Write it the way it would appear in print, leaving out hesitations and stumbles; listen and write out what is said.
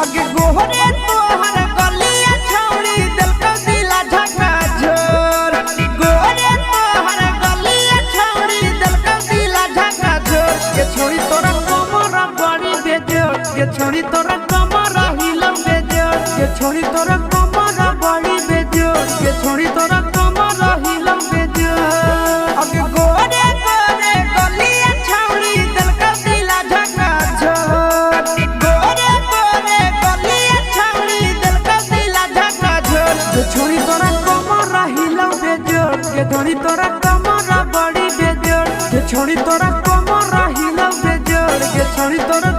आगे गोहरे तोहर गलिया छौड़ी दिल का दिला झका झोर गोहरे तोहर गलिया छौड़ी दिल का दिला झका झोर ये छोड़ी तोरा कमरा बड़ी बेजोर ये छोड़ी तोरा कमरा हिलम बेजोर ये छोड़ी तोरा कमरा बड़ी बेजोर ये छोड़ी तोरा कमरा हिलम बेजोर आगे गोहरे गोहरे गलिया छौड़ी दिल का दिला झका झोर गोहरे गोहरे गलिया छौड़ी दिल का दिला झका झोर ये छोड़ी तोरा कमरा हिलम बेजोर ये छोड़ी तोरा कमरा बड़ी बेजोर ये छोड़ी तोरा कमरा हिलम बेजोर ये छोड़ी तोरा